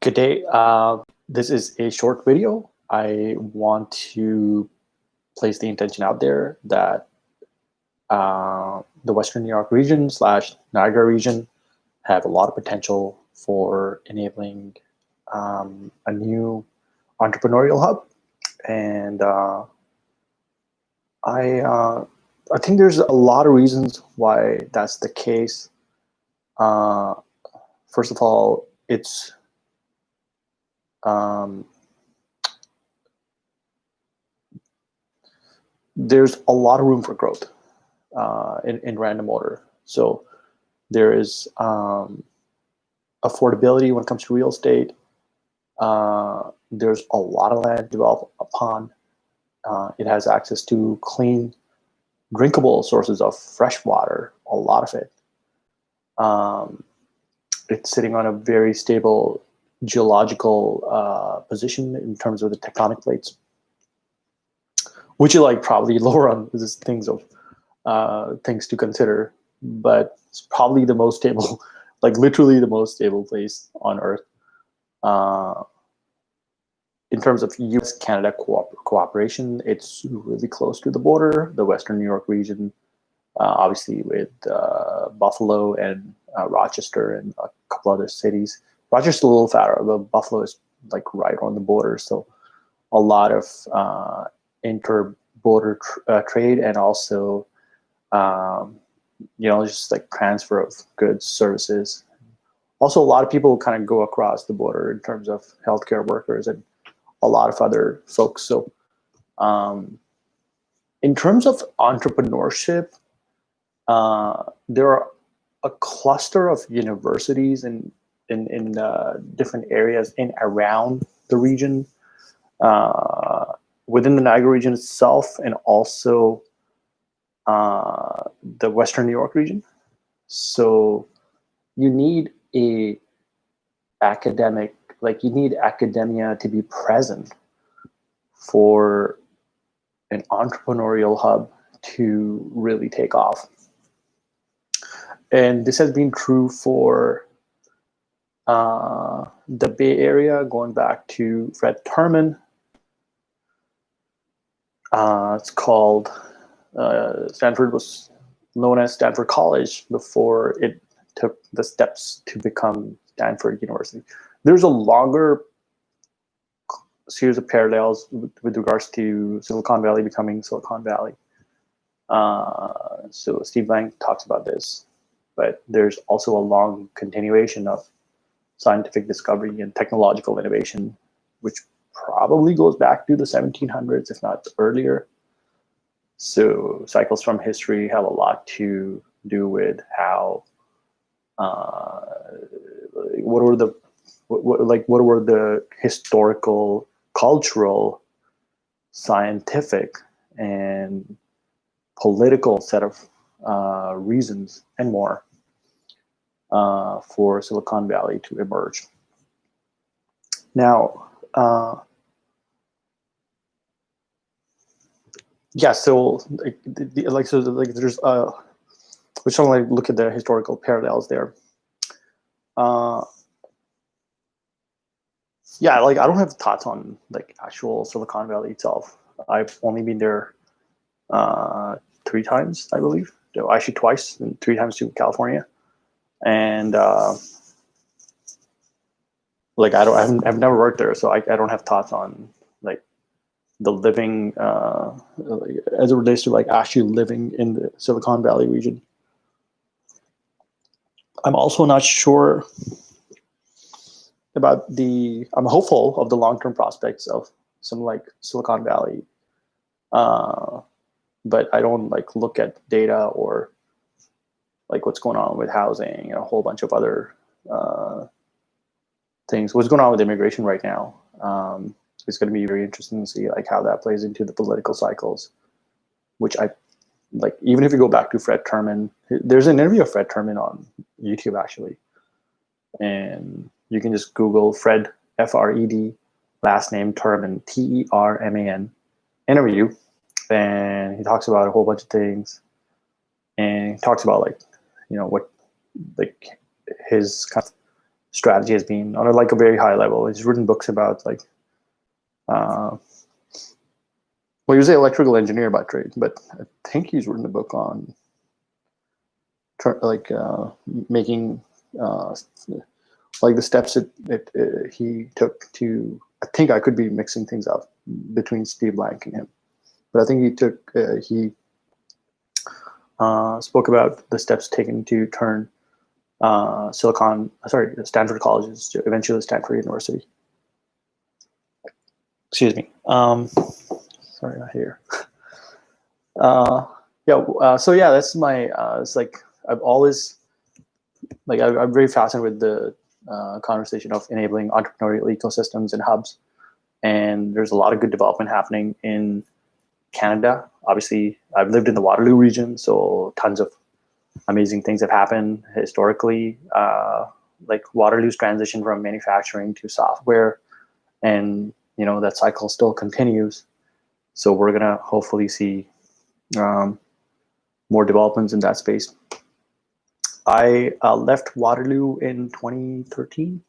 Good day. This is a short video. I want to place the intention out there that the Western New York region / Niagara region have a lot of potential for enabling a new entrepreneurial hub. And I think there's a lot of reasons why that's the case. First of all, it's there's a lot of room for growth in random order. So there is affordability when it comes to real estate. There's a lot of land developed upon. It has access to clean, drinkable sources of fresh water, a lot of it. It's sitting on a very stable geological position in terms of the tectonic plates, which is like probably lower on these things to consider, but it's probably the most stable, like literally the most stable place on Earth. In terms of U.S.-Canada cooperation, it's really close to the border, the Western New York region, obviously with Buffalo and Rochester and a couple other cities. Rochester's a little farther, but Buffalo is like right on the border. So a lot of inter-border trade and also, just like transfer of goods, services. Also, a lot of people kind of go across the border in terms of healthcare workers and a lot of other folks. So in terms of entrepreneurship, there are a cluster of universities in different areas in around the region, within the Niagara region itself, and also the Western New York region. So you need you need academia to be present for an entrepreneurial hub to really take off. And this has been true for the Bay Area, going back to Fred Terman. It's called, Stanford was known as Stanford College before it took the steps to become Stanford University. There's a longer series of parallels with regards to Silicon Valley becoming Silicon Valley. So Steve Blank talks about this, but there's also a long continuation of scientific discovery and technological innovation, which probably goes back to the 1700s, if not earlier. So cycles from history have a lot to do with how what were the historical, cultural, scientific, and political set of reasons and more for Silicon Valley to emerge. Now, so there's we're trying to look at the historical parallels there. I don't have thoughts on like actual Silicon Valley itself. I've only been there 3 times, I believe. Actually twice, and 3 times to California. And I've never worked there, so I don't have thoughts on like the living as it relates to like actually living in the Silicon Valley region. I'm also not sure about I'm hopeful of the long-term prospects of some like Silicon Valley, but I don't like look at data or like what's going on with housing and a whole bunch of other things. What's going on with immigration right now? It's going to be very interesting to see like how that plays into the political cycles, which I like. Even if you go back to Fred Terman, there's an interview of Fred Terman on YouTube actually, and you can just Google Fred, F-R-E-D, last name Terman, T-E-R-M-A-N, interview, and he talks about a whole bunch of things, and he talks about like what like his kind of strategy has been on a very high level. He's written books about well, he was an electrical engineer by trade, but I think he's written a book on making the steps that he took to. I think I could be mixing things up between Steve Blank and him, but I think he spoke about the steps taken to turn Stanford colleges to eventually Stanford University. Excuse me. Sorry, not here. So yeah, that's my. It's like I've always I'm very fascinated with the conversation of enabling entrepreneurial ecosystems and hubs, and there's a lot of good development happening in Canada. Obviously, I've lived in the Waterloo region, so tons of amazing things have happened historically. Waterloo's transition from manufacturing to software, and that cycle still continues. So we're gonna hopefully see more developments in that space. I left Waterloo in 2013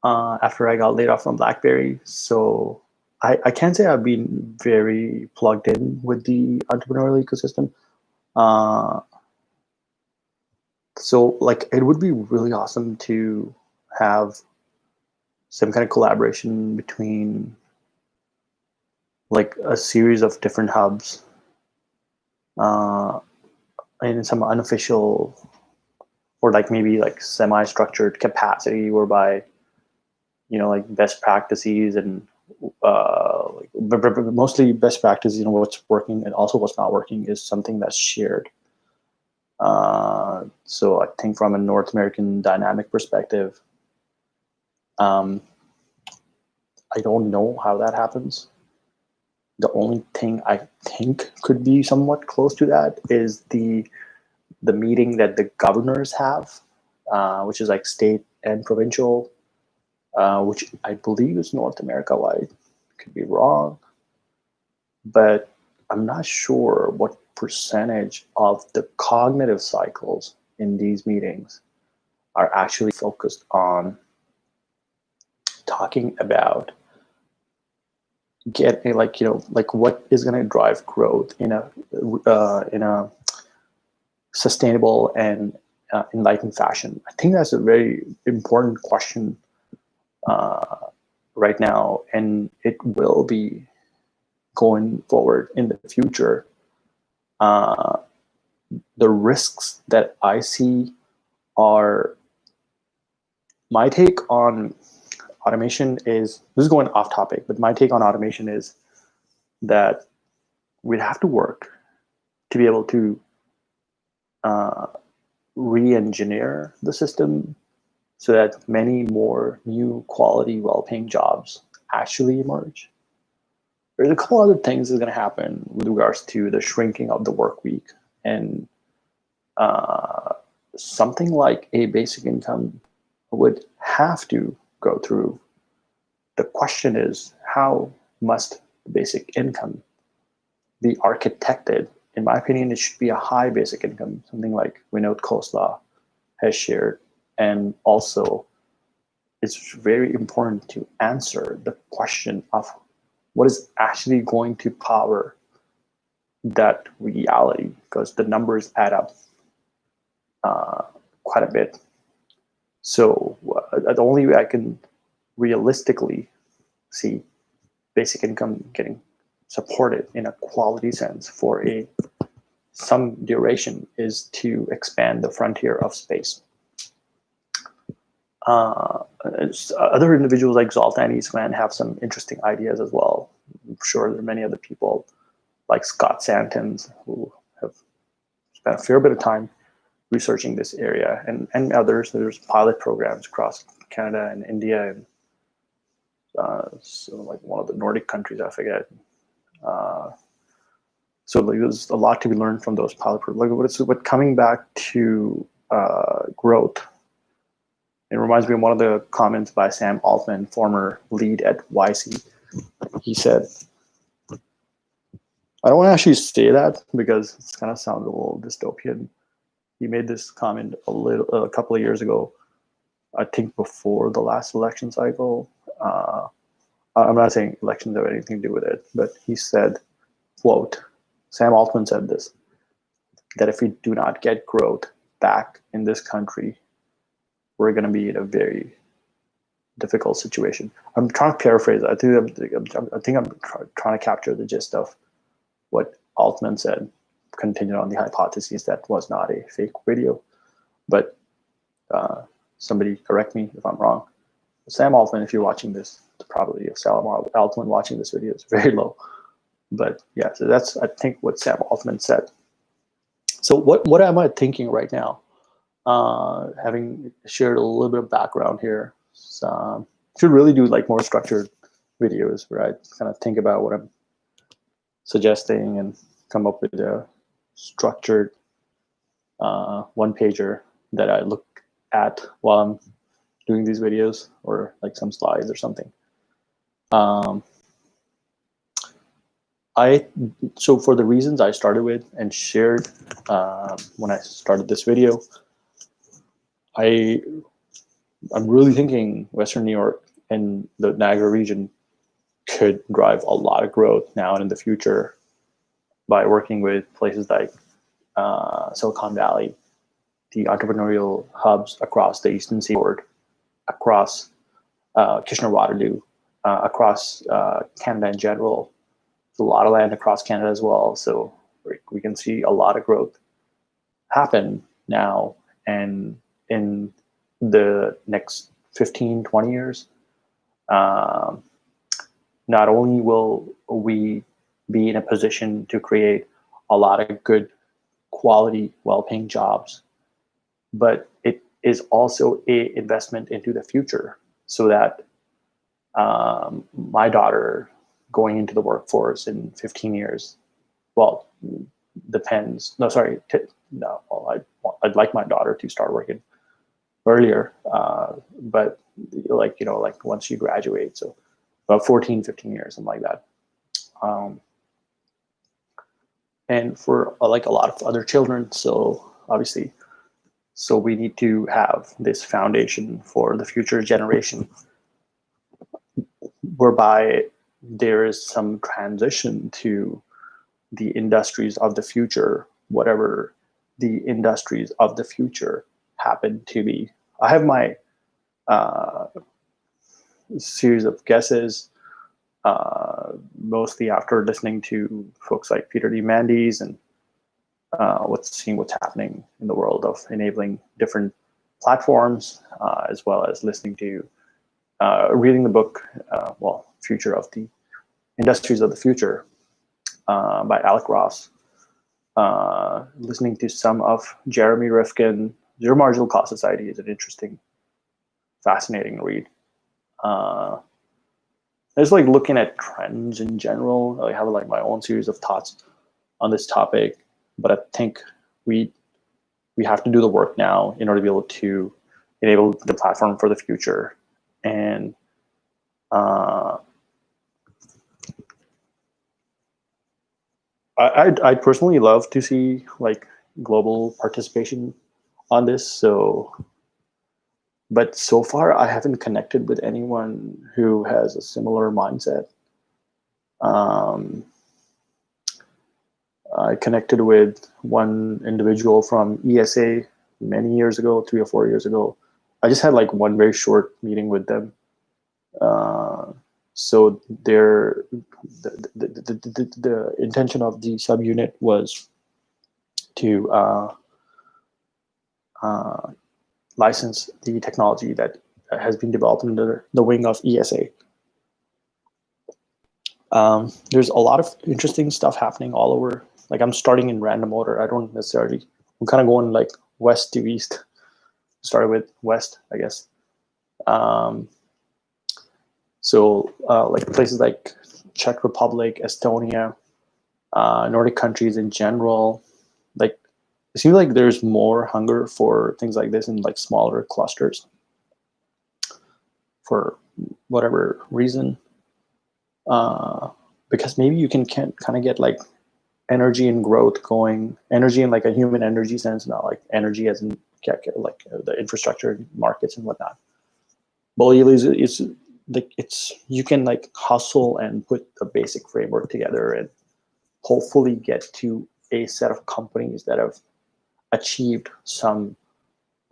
after I got laid off from BlackBerry. So I can't say I've been very plugged in with the entrepreneurial ecosystem. So it would be really awesome to have some kind of collaboration between a series of different hubs in some unofficial or maybe semi-structured capacity whereby best practices and mostly best practices, what's working and also what's not working is something that's shared. So I think from a North American dynamic perspective, I don't know how that happens. The only thing I think could be somewhat close to that is the meeting that the governors have, which is state and provincial, which I believe is North America wide. Could be wrong, but I'm not sure what percentage of the cognitive cycles in these meetings are actually focused on talking about what is going to drive growth in a sustainable and enlightened fashion. I think that's a very important question right now, and it will be going forward in the future. The risks that I see are, my take on automation is, this is going off topic, but my take on automation is that we'd have to work to be able to re-engineer the system so that many more new quality, well-paying jobs actually emerge. There's a couple other things that's going to happen with regards to the shrinking of the work week, and something like a basic income would have to go through. The question is, how must the basic income be architected? In my opinion, it should be a high basic income, something like Vinod Khosla has shared. And also, it's very important to answer the question of what is actually going to power that reality, because the numbers add up quite a bit. So the only way I can realistically see basic income getting supported in a quality sense for some duration is to expand the frontier of space. Other individuals like Zoltan Eastman have some interesting ideas as well. I'm sure there are many other people like Scott Santons who have spent a fair bit of time researching this area, and others. There's pilot programs across Canada and India, and one of the Nordic countries, I forget. So there's a lot to be learned from those pilot programs. But coming back to growth, it reminds me of one of the comments by Sam Altman, former lead at YC. He said, I don't want to actually say that because it's kind of sounds a little dystopian. He made this comment a couple of years ago. I think before the last election cycle. I'm not saying elections have anything to do with it, but he said, quote, Sam Altman said this, that if we do not get growth back in this country, we're going to be in a very difficult situation. I'm trying to paraphrase. I think I'm trying to capture the gist of what Altman said, contingent on the hypothesis that was not a fake video. But somebody correct me if I'm wrong. Sam Altman, if you're watching this, the probability of Sam Altman watching this video is very low. But yeah, so that's, I think, what Sam Altman said. So what am I thinking right now? Having shared a little bit of background here, should really do like more structured videos where I kind of think about what I'm suggesting and come up with a structured one-pager that I look at while I'm doing these videos, or like some slides or something. So for the reasons I started with and shared when I started this video, I'm really thinking Western New York and the Niagara region could drive a lot of growth now and in the future by working with places like Silicon Valley, the entrepreneurial hubs across the Eastern Seaboard, across Kitchener-Waterloo, across Canada in general. There's a lot of land across Canada as well. So we can see a lot of growth happen now and in the next 15, 20 years. Not only will we be in a position to create a lot of good quality, well-paying jobs, but it is also an investment into the future, so that my daughter going into the workforce in 15 years, well, depends. No, sorry. No, well, I'd like my daughter to start working earlier, but like once you graduate, so about 14, 15 years, something like that. And for like a lot of other children, so obviously, so we need to have this foundation for the future generation, whereby there is some transition to the industries of the future, whatever the industries of the future happen to be. I have my series of guesses, mostly after listening to folks like Peter Diamandis and seeing what's happening in the world of enabling different platforms, as well as listening to, reading the book, Future of the Industries of the Future by Alec Ross, listening to some of Jeremy Rifkin. Zero Marginal Cost Society is an interesting, fascinating read. I just like looking at trends in general. I have like my own series of thoughts on this topic, but I think we have to do the work now in order to be able to enable the platform for the future. And I'd personally love to see like global participation on this. So, but so far I haven't connected with anyone who has a similar mindset. I connected with one individual from ESA many years ago, 3 or 4 years ago. I just had like one very short meeting with them. So the intention of the subunit was to license the technology that has been developed under the wing of ESA. There's a lot of interesting stuff happening all over. Like I'm starting in random order. I'm kind of going like west to east. Started with west, I guess. So like places like Czech Republic, Estonia, Nordic countries in general, like it seems like there's more hunger for things like this in like smaller clusters for whatever reason. Because maybe you can kind of get like energy and growth going, energy in like a human energy sense, not like energy as in like the infrastructure markets and whatnot. But is like you can like hustle and put a basic framework together and hopefully get to a set of companies that have achieved some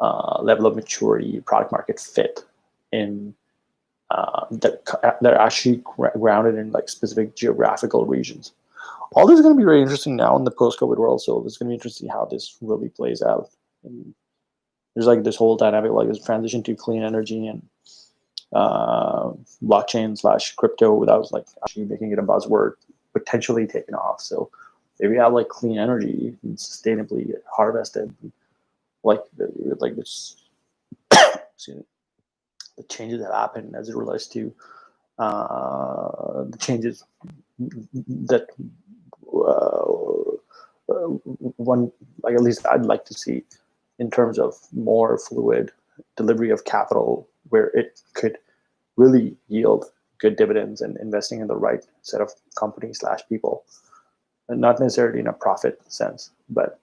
level of maturity, product market fit in that are actually grounded in like specific geographical regions. All this is going to be very interesting now in the post-COVID world. So it's going to be interesting how this really plays out. And there's like this whole dynamic, like this transition to clean energy and blockchain/crypto without like actually making it a buzzword, potentially taking off. So if we have like clean energy and sustainably harvested, like this, excuse me, the changes that happen as it relates to the changes that one, like at least I'd like to see in terms of more fluid delivery of capital where it could really yield good dividends and investing in the right set of companies/people, and not necessarily in a profit sense, but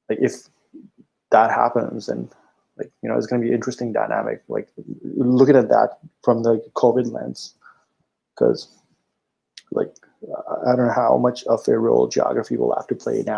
like if that happens, and like, you know, it's going to be an interesting dynamic, like looking at that from the COVID lens, because like I don't know how much of a role geography will have to play now